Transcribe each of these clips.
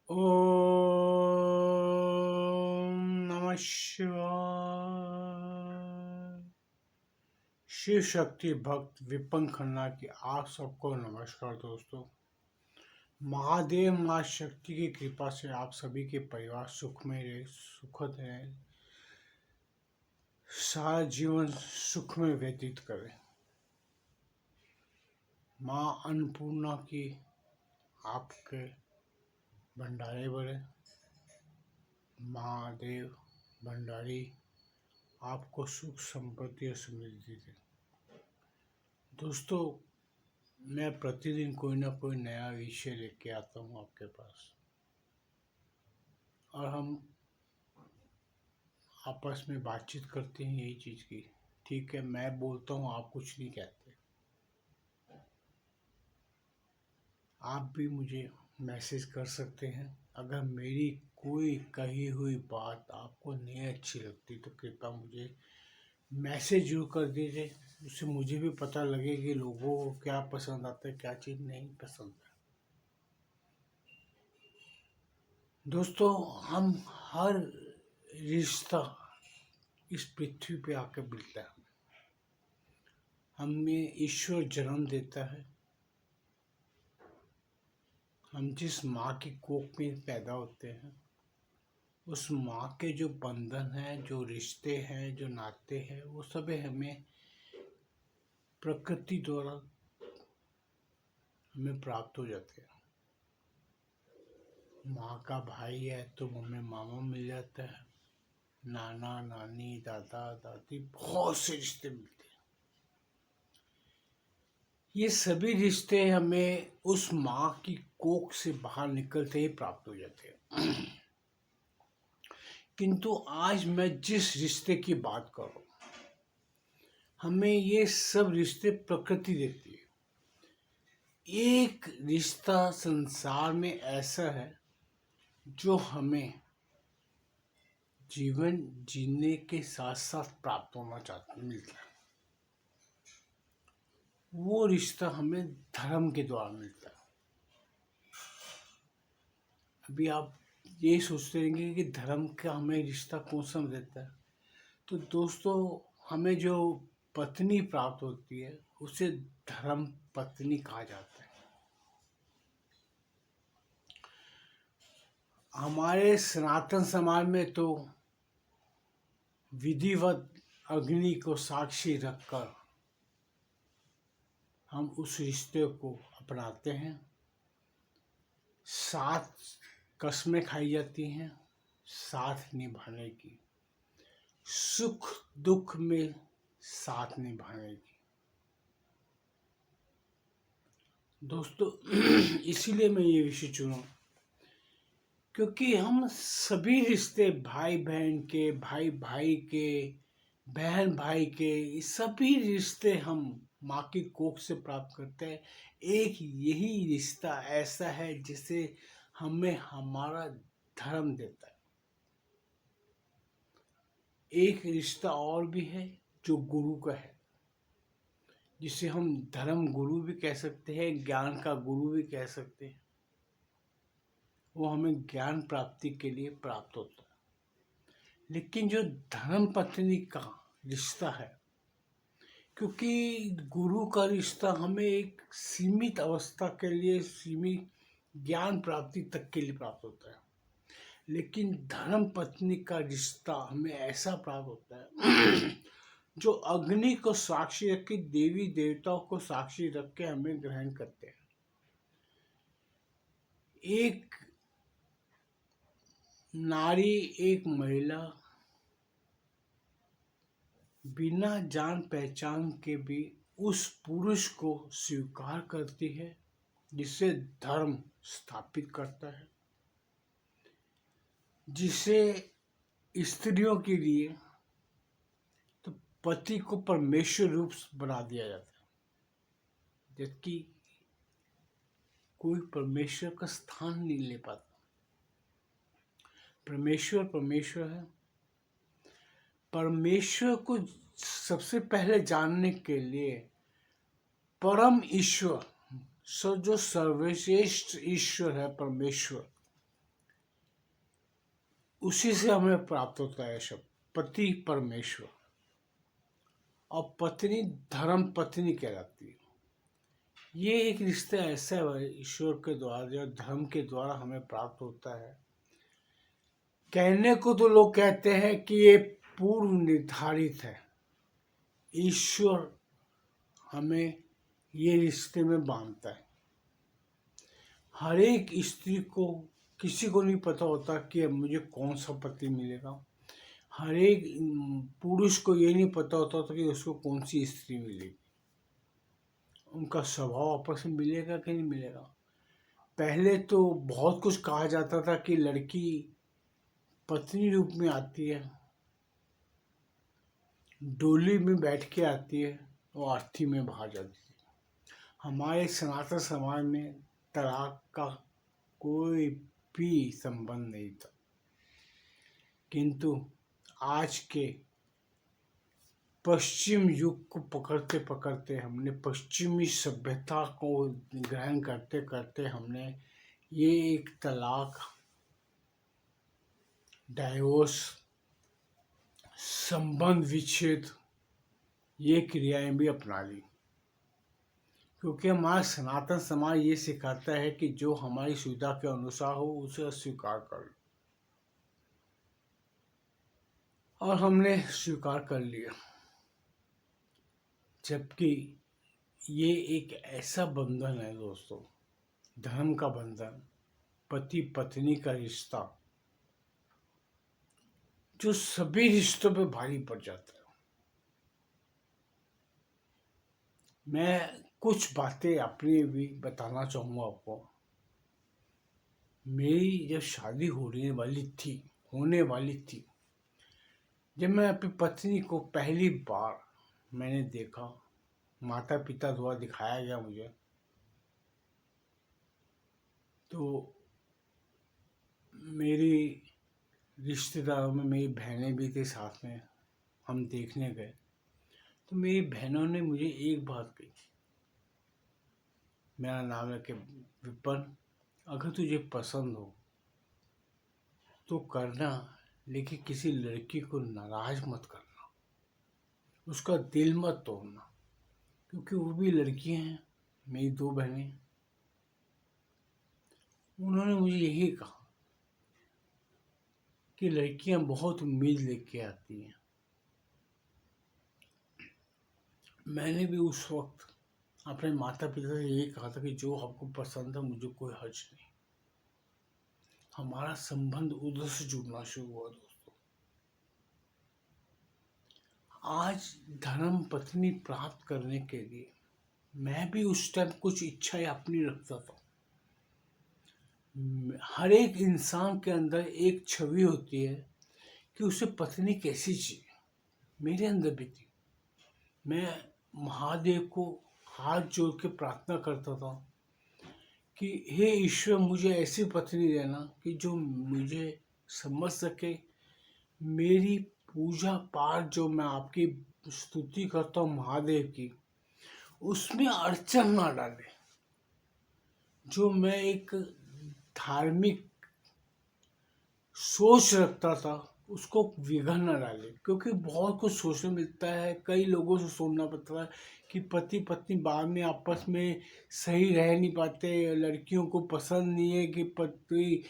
ओम नमः शिवाय। शिव शक्ति भक्त विपन खन्ना की आप सबको नमस्कार दोस्तों। महादेव माँ शक्ति की कृपा से आप सभी के परिवार सुख में रहे, सुखद रहे, सारा जीवन सुख में व्यतीत करें। माँ अन्नपूर्णा की आपके भंडारे बढ़े। महादेव भंडारी आपको सुख संपत्ति और समृद्धि दे। दोस्तों, मैं प्रतिदिन कोई ना कोई नया विषय लेके आता हूँ आपके पास और हम आपस में बातचीत करते हैं यही चीज़ की। ठीक है, मैं बोलता हूँ, आप कुछ नहीं कहते। आप भी मुझे मैसेज कर सकते हैं। अगर मेरी कोई कही हुई बात आपको नहीं अच्छी लगती तो कृपया मुझे मैसेज जरूर कर दीजिए। उससे मुझे भी पता लगे कि लोगों को क्या पसंद आता है, क्या चीज़ नहीं पसंद है। दोस्तों, हम हर रिश्ता इस पृथ्वी पे आकर मिलता है। हमें ईश्वर जन्म देता है। हम जिस माँ की कोख में पैदा होते हैं, उस माँ के जो बंधन हैं, जो रिश्ते हैं, जो नाते हैं, वो सभी हमें प्रकृति द्वारा हमें प्राप्त हो जाते हैं। माँ का भाई है तो हमें मामा मिल जाता है, नाना नानी दादा दादी, बहुत से रिश्ते मिलते हैं। ये सभी रिश्ते हमें उस माँ की कोख से बाहर निकलते ही प्राप्त हो जाते हैं। किंतु आज मैं जिस रिश्ते की बात कर रहा हूँ, हमें ये सब रिश्ते प्रकृति देती है। एक रिश्ता संसार में ऐसा है जो हमें जीवन जीने के साथ साथ प्राप्त होना मिलता है। वो रिश्ता हमें धर्म के द्वारा मिलता है। अभी आप ये सोचते रहेंगे कि धर्म का हमें रिश्ता कौन सा देता है। तो दोस्तों, हमें जो पत्नी प्राप्त होती है उसे धर्म पत्नी कहा जाता है। हमारे सनातन समाज में तो विधिवत अग्नि को साक्षी रखकर हम उस रिश्ते को अपनाते हैं। 7 कस्में खाई जाती हैं साथ निभाने की, सुख दुख में साथ निभाने की। दोस्तों, इसीलिए मैं ये विषय चुना क्योंकि हम सभी रिश्ते भाई बहन के, भाई भाई के, बहन भाई के, सभी रिश्ते हम माँ की कोख से प्राप्त करते हैं। एक यही रिश्ता ऐसा है जिसे हमें हमारा धर्म देता है। एक रिश्ता और भी है जो गुरु का है, जिसे हम धर्म गुरु भी कह सकते हैं, ज्ञान का गुरु भी कह सकते हैं। वो हमें ज्ञान प्राप्ति के लिए प्राप्त होता है। लेकिन जो धर्म पत्नी का रिश्ता है, क्योंकि गुरु का रिश्ता हमें एक सीमित अवस्था के लिए, सीमित ज्ञान प्राप्ति तक के लिए प्राप्त होता है। लेकिन धर्म पत्नी का रिश्ता हमें ऐसा प्राप्त होता है जो अग्नि को साक्षी रख के, देवी देवताओं को साक्षी रख के हमें ग्रहण करते हैं। एक नारी, एक महिला बिना जान पहचान के भी उस पुरुष को स्वीकार करती है जिसे धर्म स्थापित करता है, जिसे स्त्रियों के लिए तो पति को परमेश्वर रूप बना दिया जाता है, जबकि कोई परमेश्वर का स्थान नहीं ले पाता। परमेश्वर परमेश्वर है। परमेश्वर को सबसे पहले जानने के लिए परम ईश्वर, जो सर्वश्रेष्ठ ईश्वर है परमेश्वर, उसी से हमें प्राप्त होता है शब्द पति परमेश्वर, और पत्नी धर्म पत्नी कहलाती है। ये एक रिश्ता ऐसा है ईश्वर के द्वारा या धर्म के द्वारा हमें प्राप्त होता है। कहने को तो लोग कहते हैं कि ये पूर्व निर्धारित है, ईश्वर हमें ये रिश्ते में बांधता है। हर एक स्त्री को, किसी को नहीं पता होता कि अब मुझे कौन सा पति मिलेगा। हर एक पुरुष को ये नहीं पता होता था कि उसको कौन सी स्त्री मिलेगी, उनका स्वभाव आपस में मिलेगा कि नहीं मिलेगा। पहले तो बहुत कुछ कहा जाता था कि लड़की पत्नी रूप में आती है, डोली में बैठ के आती है और अर्थी में बाहर जाती है। हमारे सनातन समाज में तलाक का कोई भी संबंध नहीं था, किंतु आज के पश्चिम युग को पकड़ते पकड़ते, हमने पश्चिमी सभ्यता को ग्रहण करते करते हमने ये एक तलाक, डाइवोर्स, संबंध विच्छेद, ये क्रियाएं भी अपना ली। क्योंकि हमारा सनातन समाज ये सिखाता है कि जो हमारी सुविधा के अनुसार हो उसे अस्वीकार कर लो, और हमने स्वीकार कर लिया। जबकि ये एक ऐसा बंधन है दोस्तों, धर्म का बंधन, पति पत्नी का रिश्ता, जो सभी रिश्तों पे भारी पड़ जाता है। मैं कुछ बातें अपनी भी बताना चाहूँगा आपको। मेरी जब शादी होने वाली थी, जब मैं अपनी पत्नी को पहली बार मैंने देखा, माता पिता द्वारा दिखाया गया मुझे, तो मेरी रिश्तेदारों में मेरी बहनें भी थी साथ में, हम देखने गए। तो मेरी बहनों ने मुझे एक बात कही, मेरा नाम है कि विपन, अगर तुझे पसंद हो तो करना, लेकिन किसी लड़की को नाराज मत करना, उसका दिल मत तोड़ना, क्योंकि वो भी लड़कियां हैं, मेरी 2 बहनें। उन्होंने मुझे यही कहा कि लड़कियां बहुत उम्मीद लेके आती हैं। मैंने भी उस वक्त अपने माता पिता से यही कहा था कि जो आपको पसंद है मुझे कोई हर्ज नहीं। हमारा संबंध उधर से जुड़ना शुरू हुआ दोस्तों। आज धर्म पत्नी प्राप्त करने के लिए मैं भी उस टाइम कुछ इच्छाएं अपनी रखता था। हर एक इंसान के अंदर एक छवि होती है कि उसे पत्नी कैसी चाहिए, मेरे अंदर भी थी। मैं महादेव को हाथ जोड़ के प्रार्थना करता था कि हे ईश्वर, मुझे ऐसी पत्नी देना कि जो मुझे समझ सके, मेरी पूजा पाठ जो मैं आपकी स्तुति करता हूँ महादेव की, उसमें अड़चन ना डाले। जो मैं एक धार्मिक सोच रखता था उसको विघ्न न डाले, क्योंकि बहुत कुछ सोचने मिलता है, कई लोगों से सुनना पड़ता है कि पति पत्नी बाद में आपस में सही रह नहीं पाते, लड़कियों को पसंद नहीं है कि पति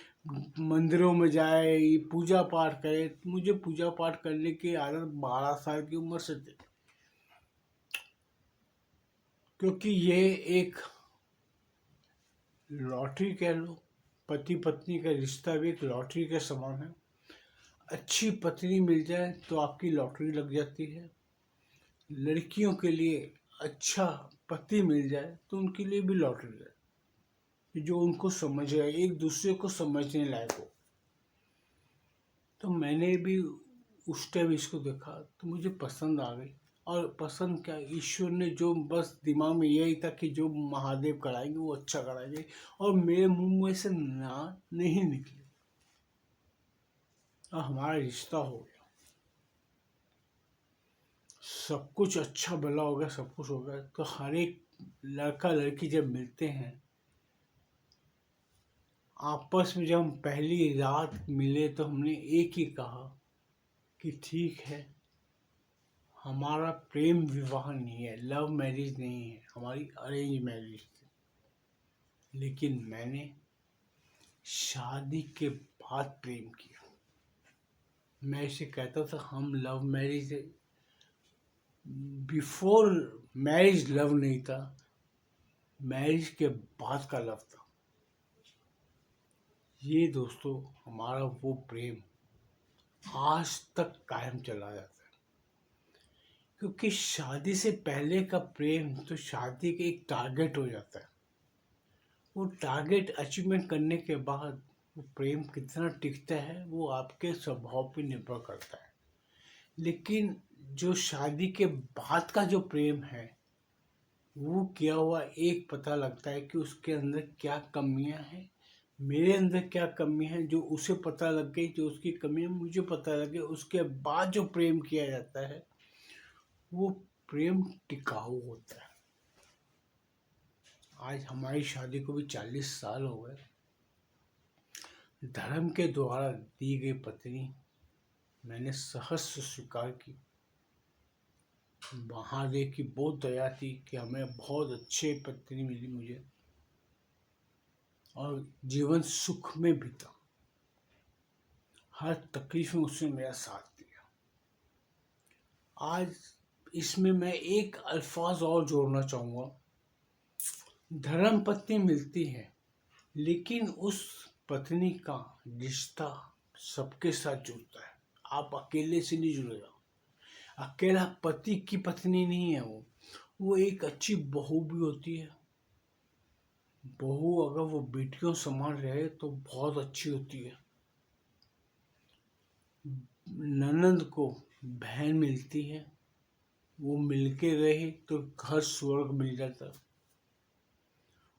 मंदिरों में जाए, पूजा पाठ करे। मुझे पूजा पाठ करने की आदत 12 साल की उम्र से थी, क्योंकि ये एक लॉटरी कह लो, पति पत्नी का रिश्ता भी एक लॉटरी के समान है। अच्छी पत्नी मिल जाए तो आपकी लॉटरी लग जाती है। लड़कियों के लिए अच्छा पति मिल जाए तो उनके लिए भी लॉटरी है, जो उनको समझ रहे, एक दूसरे को समझने लायक हो। तो मैंने भी उस टाइम इसको देखा तो मुझे पसंद आ गई। और पसंद क्या, ईश्वर ने जो बस दिमाग में यही था कि जो महादेव कराएंगे वो अच्छा कराएंगे, और मेरे मुंह में से ना नहीं निकले, और हमारा रिश्ता हो गया। सब कुछ अच्छा भला हो गया, सब कुछ हो गया। तो हर एक लड़का लड़की जब मिलते हैं, आपस में जब हम पहली रात मिले तो हमने एक ही कहा कि ठीक है, हमारा प्रेम विवाह नहीं है, लव मैरिज नहीं है, हमारी अरेंज मैरिज थी। लेकिन मैंने शादी के बाद प्रेम किया। मैं इसे कहता था हम love marriage, before marriage love नहीं था, मैरिज के बाद का लव था। ये दोस्तों हमारा वो प्रेम आज तक कायम चला जाता है, क्योंकि शादी से पहले का प्रेम तो शादी के एक टारगेट हो जाता है। वो टारगेट अचीवमेंट करने के बाद वो प्रेम कितना टिकता है वो आपके स्वभाव पे निर्भर करता है। लेकिन जो शादी के बाद का जो प्रेम है वो किया हुआ एक पता लगता है कि उसके अंदर क्या कमियां हैं, मेरे अंदर क्या कमी है, जो उसे पता लग गई, जो उसकी कमी है मुझे पता लगे, उसके बाद जो प्रेम किया जाता है वो प्रेम टिकाऊ होता है। आज हमारी शादी को भी 40 साल हो गए। धर्म के द्वारा दी गई पत्नी मैंने सहर्ष स्वीकार की। महादेव की बहुत दया थी कि हमें बहुत अच्छे पत्नी मिली मुझे, और जीवन सुख में बीता। हर तकलीफ में उसने मेरा साथ दिया। आज इसमें मैं एक अल्फाज और जोड़ना चाहूँगा। धर्म पत्नी मिलती है, लेकिन उस पत्नी का रिश्ता सबके साथ जुड़ता है। आप अकेले से नहीं जुड़ेगा। अकेला पति की पत्नी नहीं है वो एक अच्छी बहू भी होती है। बहू अगर वो बेटियों समान रहे तो बहुत अच्छी होती है। ननंद को बहन मिलती है, वो मिलके रहे तो घर स्वर्ग मिल जाता है।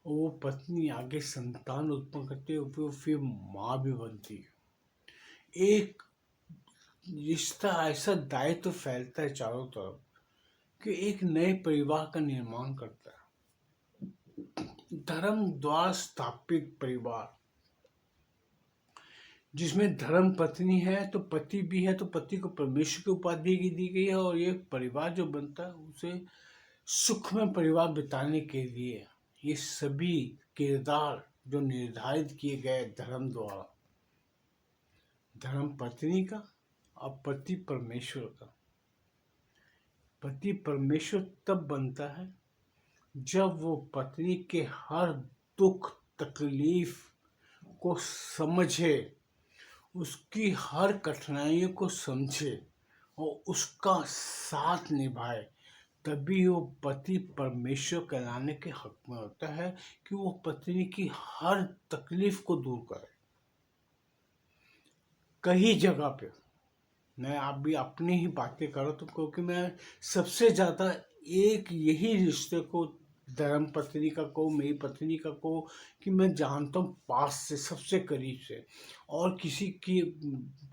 और वो पत्नी आगे संतान उत्पन्न करते हुए फिर माँ भी बनती है। एक रिश्ता ऐसा दायित्व फैलता है चारों तरफ कि एक नए परिवार का निर्माण करता है। धर्म द्वारा स्थापित परिवार जिसमें धर्म पत्नी है तो पति भी है, तो पति को परमेश्वर की उपाधि दी गई है, और ये परिवार जो बनता है उसे सुख में परिवार बिताने के लिए ये सभी किरदार जो निर्धारित किए गए धर्म द्वारा, धर्म पत्नी का और पति परमेश्वर का। पति परमेश्वर तब बनता है जब वो पत्नी के हर दुख तकलीफ को समझे, उसकी हर कठिनाइयों को समझे और उसका साथ निभाए। तभी वो पति परमेश्वर कहलाने के हक में होता है कि वो पत्नी की हर तकलीफ को दूर करे। कई जगह पे मैं आप भी अपनी ही बातें करो तो, क्योंकि मैं सबसे ज़्यादा एक यही रिश्ते को, धर्म पत्नी का को, मेरी पत्नी का को, कि मैं जानता हूँ पास से, सबसे करीब से। और किसी की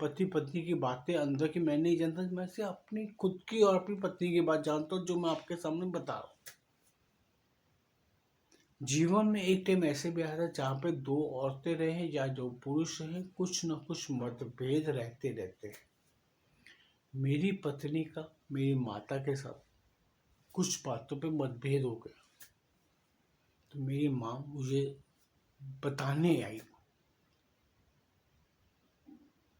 पति पत्नी की बातें अंदर की मैं नहीं जानता। मैं से अपनी खुद की और अपनी पत्नी की बात जानता हूँ जो मैं आपके सामने बता रहा हूँ। जीवन में एक टाइम ऐसे भी आया था जहाँ पे दो औरतें रहे या जो पुरुष रहे, कुछ न कुछ मतभेद रहते रहते हैं। मेरी पत्नी का मेरी माता के साथ कुछ बातों पे मतभेद हो गया, तो मेरी माँ मुझे बताने आई।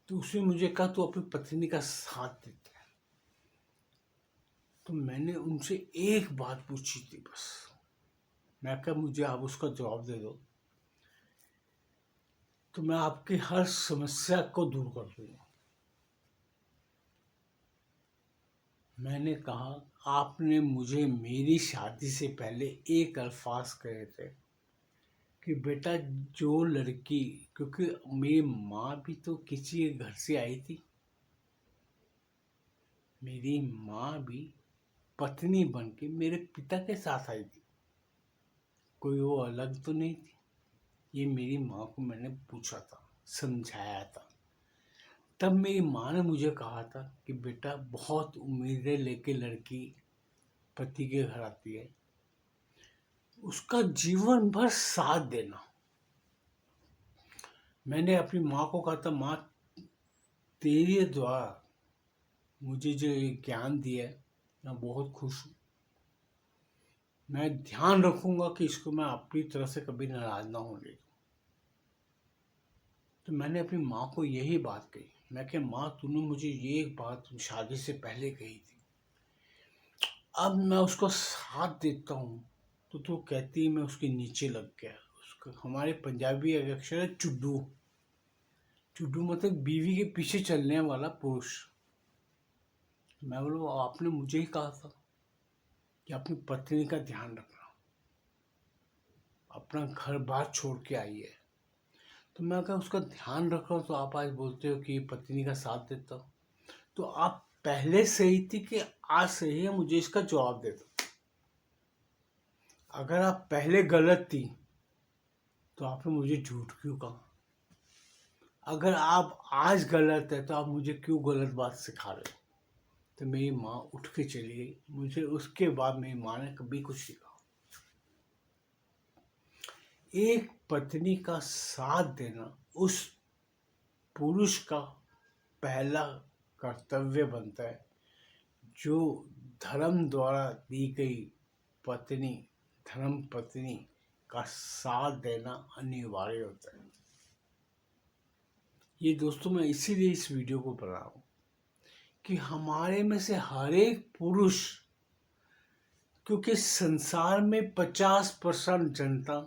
तो उसने मुझे कहा तू अपनी पत्नी का साथ देता है। तो मैंने उनसे एक बात पूछी थी बस। मैं कहा मुझे आप उसका जवाब दे दो तो मैं आपकी हर समस्या को दूर कर दूंगा। मैंने कहा आपने मुझे मेरी शादी से पहले एक अल्फाज कहे थे कि बेटा जो लड़की, क्योंकि मेरी माँ भी तो किसी घर से आई थी, मेरी माँ भी पत्नी बन के मेरे पिता के साथ आई थी, कोई वो अलग तो नहीं थी। ये मेरी माँ को मैंने पूछा था, समझाया था। तब मेरी माँ ने मुझे कहा था कि बेटा बहुत उम्मीदें लेके लड़की पति के घर आती है, उसका जीवन भर साथ देना। मैंने अपनी माँ को कहा था, माँ तेरे द्वारा मुझे जो ये ज्ञान दिया है मैं बहुत खुश हूँ। मैं ध्यान रखूंगा कि इसको मैं अपनी तरफ से कभी नाराज ना होने दूं। तो मैंने अपनी माँ को यही बात कही। मैं क्या माँ, तूने मुझे ये एक बात शादी से पहले कही थी, अब मैं उसको साथ देता हूँ तो तू कहती है मैं उसके नीचे लग गया। उसका हमारे पंजाबी एक अक्षर है चुड्डू। चुड्डू मतलब बीवी के पीछे चलने वाला पुरुष। मैं बोला आपने मुझे ही कहा था कि अपनी पत्नी का ध्यान रखना, अपना घर बार छोड़ के आई है। तो मैं कहा उसका ध्यान रख रहा हूँ तो आप आज बोलते हो कि पत्नी का साथ देता हूँ। तो आप पहले सही थी कि आज सही है, मुझे इसका जवाब दे दो। अगर आप पहले गलत थी तो आपने मुझे झूठ क्यों कहा? अगर आप आज गलत है तो आप मुझे क्यों गलत बात सिखा रहे हो? तो मेरी माँ उठ के चली गई। मुझे उसके बाद मेरी माँ ने कभी कुछ नहीं कहा। एक पत्नी का साथ देना उस पुरुष का पहला कर्तव्य बनता है, जो धर्म द्वारा दी गई पत्नी, धर्म पत्नी का साथ देना अनिवार्य होता है। ये दोस्तों मैं इसीलिए इस वीडियो को बना रहा हूँ कि हमारे में से हर एक पुरुष, क्योंकि संसार में 50% जनता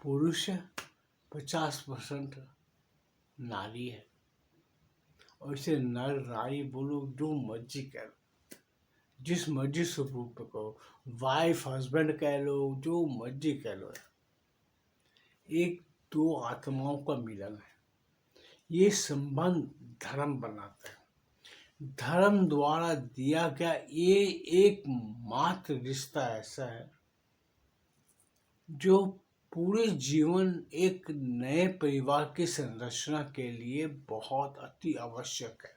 पुरुष है, 50% नारी है। और इसे नर नारी बोलो, जो मर्जी कह लो, जिस मर्जी स्वरूप पे कहो, वाइफ हस्बैंड कह लो, जो मर्जी कह लो, एक दो आत्माओं का मिलन है। ये संबंध धर्म बनाता है। धर्म द्वारा दिया गया ये एकमात्र रिश्ता ऐसा है जो पूरे जीवन एक नए परिवार की संरचना के लिए बहुत अति आवश्यक है।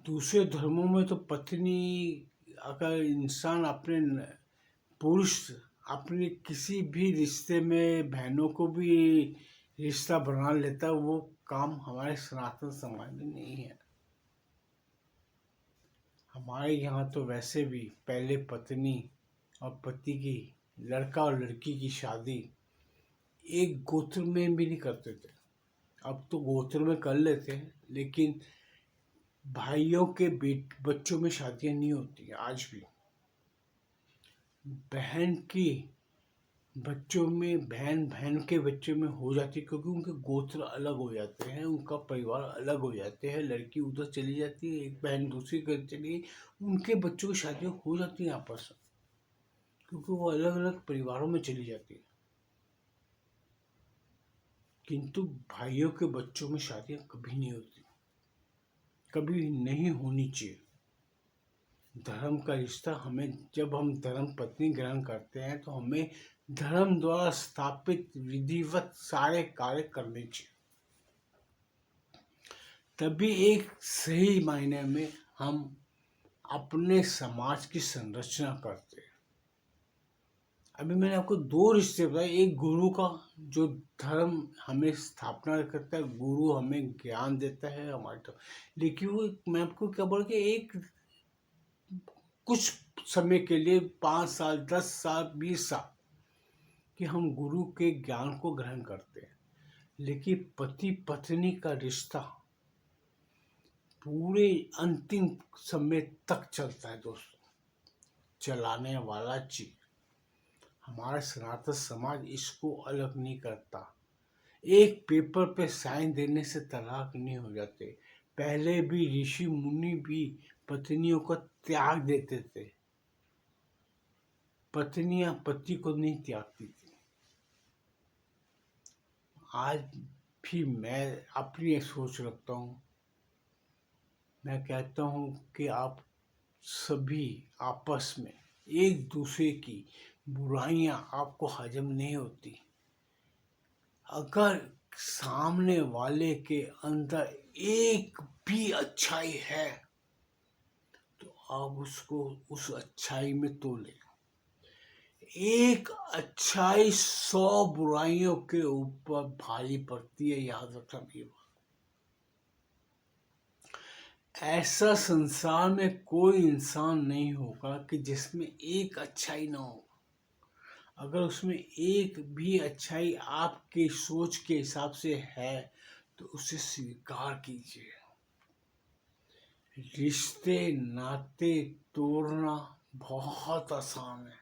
दूसरे धर्मों में तो पत्नी, अगर इंसान अपने पुरुष अपने किसी भी रिश्ते में बहनों को भी रिश्ता बना लेता है, वो काम हमारे सनातन समाज में नहीं है। हमारे यहाँ तो वैसे भी पहले पत्नी और पति की, लड़का और लड़की की शादी एक गोत्र में भी नहीं करते थे। अब तो गोत्र में कर लेते हैं, लेकिन भाइयों के बच्चों में शादियां नहीं होती आज भी। बहन की बच्चों में, बहन बहन के बच्चों में हो जाती है, क्योंकि उनके गोत्र अलग हो जाते हैं, उनका परिवार अलग हो जाते हैं। लड़की उधर चली जाती है, एक बहन दूसरी घर चली गई, उनके बच्चों की शादियां हो जाती हैं आपस में, क्योंकि वो अलग अलग परिवारों में चली जाती है। किंतु भाइयों के बच्चों में शादियां कभी नहीं होती, कभी नहीं होनी चाहिए। धर्म का रिश्ता हमें, जब हम धर्म पत्नी ग्रहण करते हैं तो हमें धर्म द्वारा स्थापित विधिवत सारे कार्य करने चाहिए, तभी एक सही मायने में हम अपने समाज की संरचना करते हैं। अभी मैंने आपको दो रिश्ते बताए, एक गुरु का जो धर्म हमें स्थापना करता है, गुरु हमें ज्ञान देता है हमारे तो, लेकिन वो मैं आपको क्या बोल के एक कुछ समय के लिए 5 साल 10 साल 20 साल कि हम गुरु के ज्ञान को ग्रहण करते हैं, लेकिन पति पत्नी का रिश्ता पूरे अंतिम समय तक चलता है दोस्तों। चलाने वाला जी, हमारा सनातन समाज इसको अलग नहीं करता। एक पेपर पे साइन देने से तलाक नहीं हो जाते। पहले भी ऋषि मुनि भी पत्नियों को त्याग देते थे, पत्नियां पति को नहीं त्यागती थी। आज भी मैं अपनी एक सोच रखता हूँ, मैं कहता हूँ कि आप सभी आपस में एक दूसरे की बुराइयां आपको हजम नहीं होती। अगर सामने वाले के अंदर एक भी अच्छाई है तो आप उसको उस अच्छाई में तोलें। एक अच्छाई 100 बुराइयों के ऊपर भारी पड़ती है, याद रखना ये बात। ऐसा संसार में कोई इंसान नहीं होगा कि जिसमें एक अच्छाई ना हो। अगर उसमें एक भी अच्छाई आपकी सोच के हिसाब से है तो उसे स्वीकार कीजिए। रिश्ते नाते तोड़ना बहुत आसान है,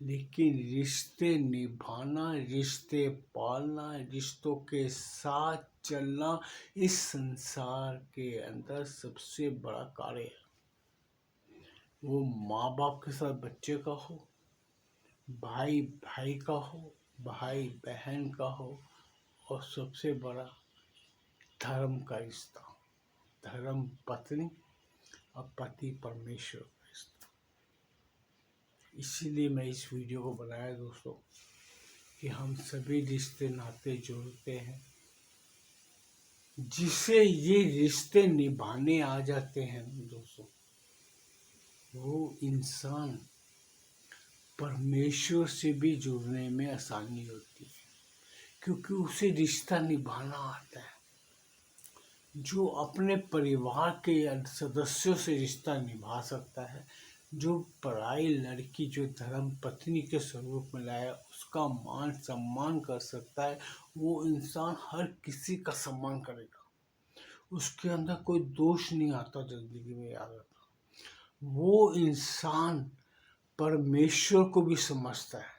लेकिन रिश्ते निभाना, रिश्ते पालना, रिश्तों के साथ चलना इस संसार के अंदर सबसे बड़ा कार्य है। वो माँ बाप के साथ बच्चे का हो, भाई भाई का हो, भाई बहन का हो, और सबसे बड़ा धर्म का रिश्ता, धर्म पत्नी और पति परमेश्वर का रिश्ता। इसीलिए मैं इस वीडियो को बनाया दोस्तों कि हम सभी रिश्ते नाते जोड़ते हैं। जिसे ये रिश्ते निभाने आ जाते हैं दोस्तों, वो इंसान परमेश्वर से भी जुड़ने में आसानी होती है, क्योंकि उसे रिश्ता निभाना आता है। जो अपने परिवार के सदस्यों से रिश्ता निभा सकता है, जो पराई लड़की जो धर्म पत्नी के स्वरूप में लाया उसका मान सम्मान कर सकता है, वो इंसान हर किसी का सम्मान करेगा। उसके अंदर कोई दोष नहीं आता जिंदगी में, याद रखना। वो इंसान परमेश्वर को भी समझता है,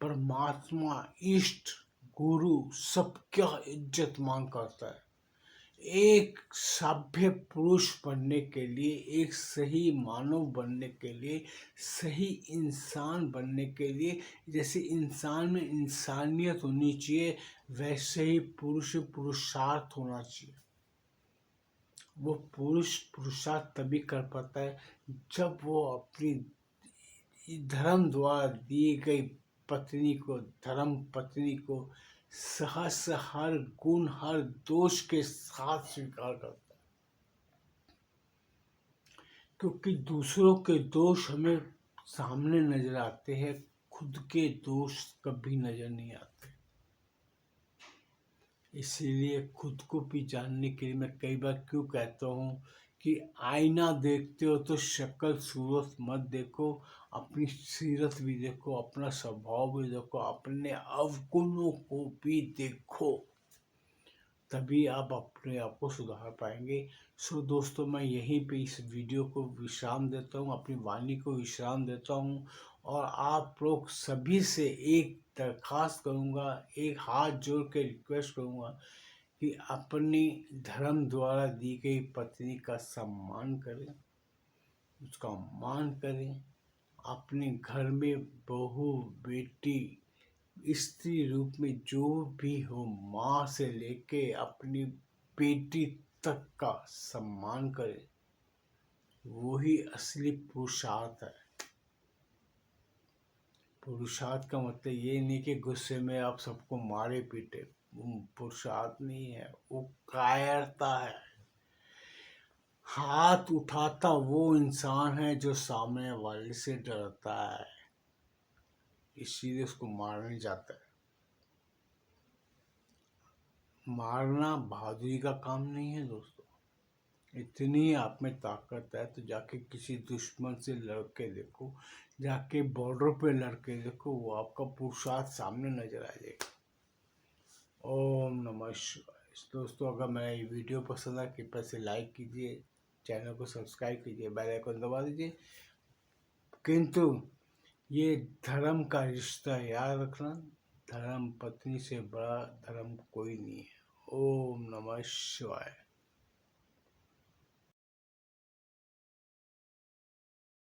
परमात्मा, इष्ट, गुरु सबका इज्जत मान करता है। एक सभ्य पुरुष बनने के लिए, एक सही मानव बनने के लिए, सही इंसान बनने के लिए, जैसे इंसान में इंसानियत होनी चाहिए वैसे ही पुरुषार्थ होना चाहिए। वो पुरुषार्थ तभी कर पाता है जब वो अपनी धर्म द्वारा दी गई पत्नी को, धर्म पत्नी को सहस हर गुण हर दोष के साथ स्वीकार करता है। क्योंकि दूसरों के दोष हमें सामने नजर आते हैं, खुद के दोष कभी नजर नहीं आते। इसीलिए खुद को भी जानने के लिए मैं कई बार क्यों कहता हूँ कि आईना देखते हो तो शक्ल सूरत मत देखो, अपनी सीरत भी देखो, अपना स्वभाव भी देखो, अपने अवगुणों को भी देखो, तभी आप अपने आप को सुधार पाएंगे। सो दोस्तों, मैं यहीं पे इस वीडियो को विश्राम देता हूँ, अपनी वाणी को विश्राम देता हूँ, और आप लोग सभी से एक दरखास्त करूँगा, एक हाथ जोड़ के रिक्वेस्ट करूँगा कि अपनी धर्म द्वारा दी गई पत्नी का सम्मान करें, उसका मान करें। अपने घर में बहू, बेटी, स्त्री रूप में जो भी हो, माँ से लेके अपनी बेटी तक का सम्मान करें। वही असली पुरुषार्थ है। पुरुषार्थ का मतलब ये नहीं कि गुस्से में आप सबको मारे पीटे, पुरुषार्थ नहीं है, वो कायरता है। हाथ उठाता वो इंसान है जो सामने वाले से डरता है, इसीलिए उसको मारने जाता है। मारना बहादुरी का काम नहीं है दोस्तों। इतनी आप में ताकत है तो जाके किसी दुश्मन से लड़ के देखो, जाके बॉर्डर पे लड़ के देखो, वो आपका पुरुषार्थ सामने नजर आ जाएगा। ओम नमः शिवाय। दोस्तों, अगर मेरा ये वीडियो पसंद आए कृपया से लाइक कीजिए, चैनल को सब्सक्राइब कीजिए, बेल आइकन दबा दीजिए। किंतु ये धर्म का रिश्ता याद रखना, धर्म पत्नी से बड़ा धर्म कोई नहीं है। ओम नमः शिवाय।